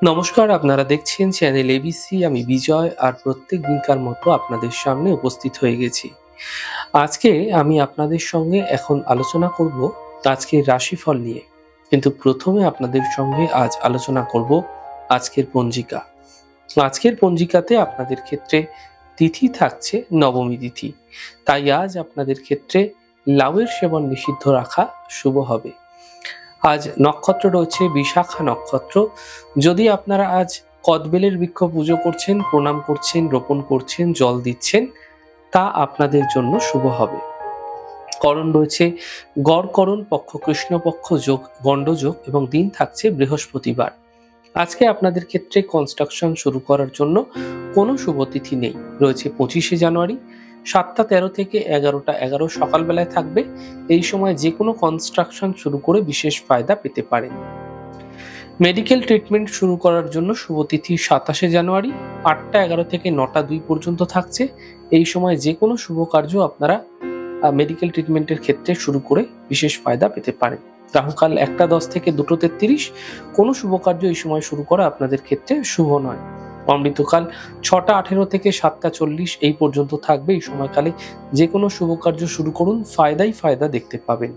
নমস্কার, আপনারা দেখছেন চ্যানেল এবিসি। আমি বিজয়, আর প্রত্যেক দিনকার মতো আপনাদের সামনে উপস্থিত হয়ে গেছি। আজকে আমি আপনাদের সঙ্গে এখন আলোচনা করব আজকের রাশিফল নিয়ে। কিন্তু প্রথমে আপনাদের সঙ্গে আজ আলোচনা করব আজকের পঞ্জিকা। আজকের পঞ্জিকাতে আপনাদের ক্ষেত্রে তিথি থাকছে নবমী তিথি, তাই আজ আপনাদের ক্ষেত্রে লাউয়ের সেবন নিষিদ্ধ রাখা শুভ হবে। আজ নক্ষত্র রয়েছে বিশাখা নক্ষত্র। যদি আপনারা আজ কদবেলের বৃক্ষ পুজো করছেন, প্রণাম করছেন, রোপণ করছেন, জল দিচ্ছেন, তা আপনাদের জন্য শুভ হবে। করণ রয়েছে গড়করণ, পক্ষ কৃষ্ণপক্ষ, যোগ গণ্ডযোগ এবং দিন থাকছে বৃহস্পতিবার। আজকে আপনাদের ক্ষেত্রে কনস্ট্রাকশন শুরু করার জন্য কোনো শুভ তিথি নেই। রয়েছে 25শে জানুয়ারি 7টা 13 থেকে 11টা 11 সকালবেলায় থাকবে। এই সময় যে কোনো কনস্ট্রাকশন শুরু করে বিশেষ ফায়দা পেতে পারেন। মেডিকেল ট্রিটমেন্ট শুরু করার জন্য শুভ তিথি 27শে জানুয়ারি 8টা 11 থেকে 9টা 2 পর্যন্ত থাকছে। এই সময় যে কোনো শুভ কার্য আপনারা মেডিকেল ট্রিটমেন্টের ক্ষেত্রে শুরু করে বিশেষ ফায়দা পেতে পারেন। রাহুকাল 1টা 10 থেকে 2টো 33। কোনো শুভ কার্য এই সময় শুরু করা আপনাদের ক্ষেত্রে শুভ নয়। অমৃতকাল 6টা 18 থেকে 7টা 40 এই পর্যন্ত থাকবে। এই সময়কালে যে কোনো শুভ কার্য শুরু করুন, ফায়দা দেখতে পাবেন।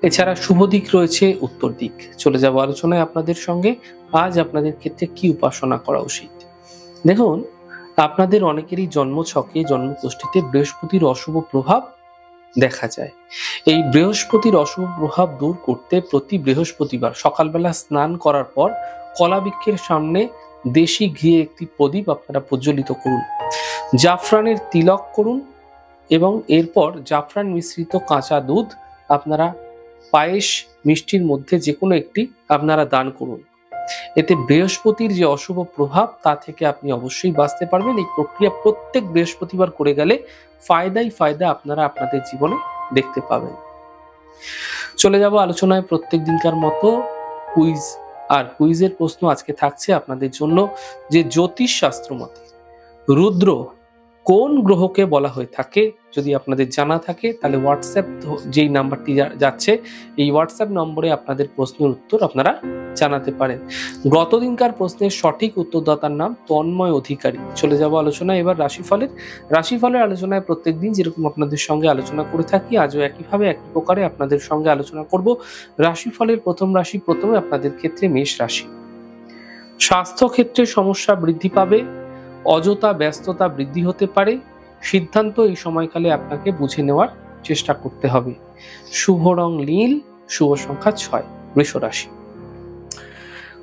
এছাড়া শুভ দিক রয়েছে উত্তর দিক। চলে যাব আলোচনায় আপনাদের সঙ্গে। আজ আপনাদের ক্ষেত্রে কি উপাসনা করা উচিত। দেখুন, আপনাদের অনেকেরই জন্মছকে, জন্মকুষ্ঠিতে বৃহস্পতির অশুভ প্রভাব দেখা যায়। এই বৃহস্পতির অশুভ প্রভাব দূর করতে প্রতি বৃহস্পতিবার সকালবেলা স্নান করার পর কলা বৃক্ষের সামনে দেশি ঘিয়ে একটি প্রদীপ আপনারা প্রজ্বলিত করুন, জাফরানের তিলক করুন এবং এরপর জাফরান মিশ্রিত কাঁচা দুধ আপনারা পায়েস, মিষ্টির মধ্যে যে কোনো একটি আপনারা দান করুন। এতে বৃহস্পতির যে অশুভ প্রভাব তা থেকে আপনি অবশ্যই বাঁচতে পারবেন। এই প্রক্রিয়া প্রত্যেক বৃহস্পতিবার করে গেলে ফায়দা আপনারা আপনাদের জীবনে দেখতে পাবেন। চলে যাব আলোচনায় প্রত্যেক দিনকার মতো কুইজ। আর কুইজের প্রশ্ন আজকে থাকছে আপনাদের জন্য যে জ্যোতিষ শাস্ত্র মতে রুদ্র কোন গ্রহকে বলা হয়ে থাকে। যদি আপনাদের জানা থাকে তাহলে হোয়াটসঅ্যাপ যেই নাম্বারটি যাচ্ছে, এই হোয়াটসঅ্যাপ নম্বরে আপনাদের প্রশ্নের উত্তর আপনারা জানাতে পারেন। গতদিনকার প্রশ্নের সঠিক উত্তরদাতার নাম তন্ময় অধিকারী। চলে যাব আলোচনায় এবার রাশিফলের আলোচনায় প্রত্যেকদিন যেরকম আপনাদের সঙ্গে আলোচনা করে থাকি, আজও একইভাবে একই প্রকারে আপনাদের সঙ্গে আলোচনা করব। রাশিফলের প্রথম রাশি, প্রথমে আপনাদের ক্ষেত্রে মেষ রাশি। স্বাস্থ্য ক্ষেত্রে সমস্যা বৃদ্ধি পাবে, অযথা ব্যস্ততা বৃদ্ধি হতে পারে। সিদ্ধান্ত এই সময়কালে আপনাকে বুঝে নেওয়ার চেষ্টা করতে হবে। শুভ রং নীল, শুভ সংখ্যা 6। বৃষ রাশি।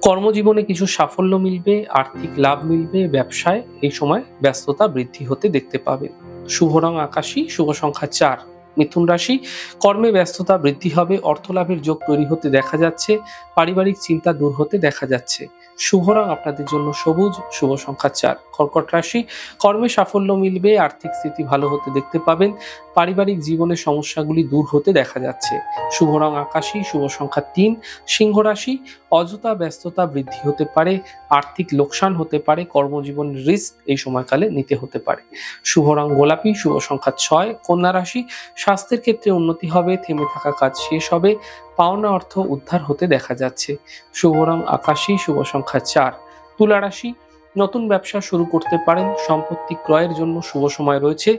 কর্মজীবনে কিছু সাফল্য মিলবে, আর্থিক লাভ মিলবে, ব্যবসায় এই সময় ব্যস্ততা বৃদ্ধি হতে দেখতে পাবেন। শুভ রং আকাশী, শুভ সংখ্যা 4। মিথুন রাশি। কর্মে ব্যস্ততা বৃদ্ধি হবে, অর্থ লাভের যোগ তৈরি হতে দেখা যাচ্ছে, পারিবারিক চিন্তা দূর হতে দেখা যাচ্ছে। শুভ রং আপনাদের জন্য সবুজ, শুভ সংখ্যা 4। কর্কট রাশি। কর্মে সাফল্য মিলবে, আর্থিক স্থিতি ভালো হতে দেখতে পাবেন, পারিবারিক জীবনের সমস্যাগুলি দূর হতে দেখা যাচ্ছে। শুভ রং আকাশী, শুভ সংখ্যা 3। সিংহ রাশি। অযথা ব্যস্ততা বৃদ্ধি হতে পারে, আর্থিক লোকসান হতে পারে, কর্মজীবনের রিস্ক এই সময়কালে নিতে হতে পারে। শুভ রং গোলাপি, শুভ সংখ্যা 6। কন্যা রাশি। স্বাস্থ্যের ক্ষেত্রে উন্নতি হবে, থেমে থাকা কাজ শেষ হবে, পাওনা অর্থ উদ্ধার হতে দেখা যাচ্ছে। শুভ রং আকাশী, শুভ সংখ্যা 4। তুলা রাশি। নতুন ব্যবসা শুরু করতে পারেন, সম্পত্তি ক্রয়ের জন্য শুভ সময় রয়েছে,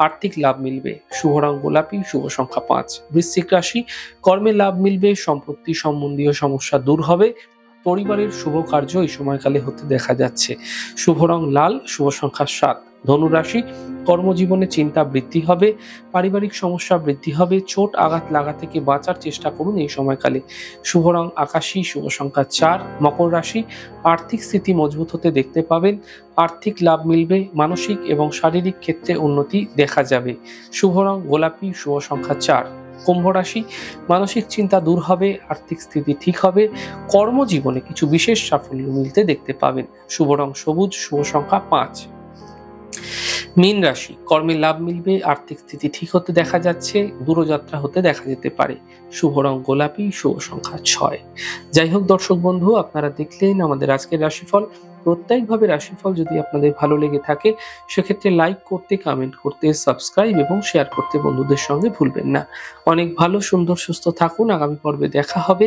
আর্থিক লাভ মিলবে। শুভ রং গোলাপি, শুভ সংখ্যা 5। বৃশ্চিক রাশি। কর্মে লাভ মিলবে, সম্পত্তি সম্বন্ধীয় সমস্যা দূর হবে, পরিবারের শুভ কার্য এই সময়কালে হতে দেখা যাচ্ছে। শুভ রং লাল, শুভ সংখ্যা 7। ধনু রাশি। কর্মজীবনে চিন্তা বৃদ্ধি হবে, পারিবারিক সমস্যা বৃদ্ধি হবে, চোট আঘাত লাগা থেকে বাঁচার চেষ্টা করুন এই সময়কালে। শুভ রং আকাশী, শুভ সংখ্যা 4। মকর রাশি। আর্থিক স্থিতি মজবুত হতে দেখতে পাবেন, আর্থিক লাভ মিলবে, মানসিক এবং শারীরিক ক্ষেত্রে উন্নতি দেখা যাবে। শুভ রং গোলাপি, শুভ সংখ্যা 4। কুম্ভ রাশি। মানসিক চিন্তা দূর হবে, আর্থিক স্থিতি ঠিক হবে, কর্মজীবনে কিছু বিশেষ সাফল্য মিলতে দেখতে পাবেন। শুভ রং সবুজ, শুভ সংখ্যা 5। মীন রাশি। কর্মে লাভ মিলবে, আর্থিক স্থিতি ঠিক হতে দেখা যাচ্ছে, দূরযাত্রা হতে দেখা যেতে পারে। শুভ রং গোলাপি, শুভ সংখ্যা 6। যাই হোক দর্শক বন্ধু, আপনারা দেখলেন আমাদের আজকের রাশিফল। প্রত্যেকভাবে রাশিফল যদি আপনাদের ভালো লেগে থাকে সেক্ষেত্রে লাইক করতে, কমেন্ট করতে, সাবস্ক্রাইব এবং শেয়ার করতে বন্ধুদের সঙ্গে ভুলবেন না। অনেক ভালো, সুন্দর, সুস্থ থাকুন। আগামী পর্বে দেখা হবে।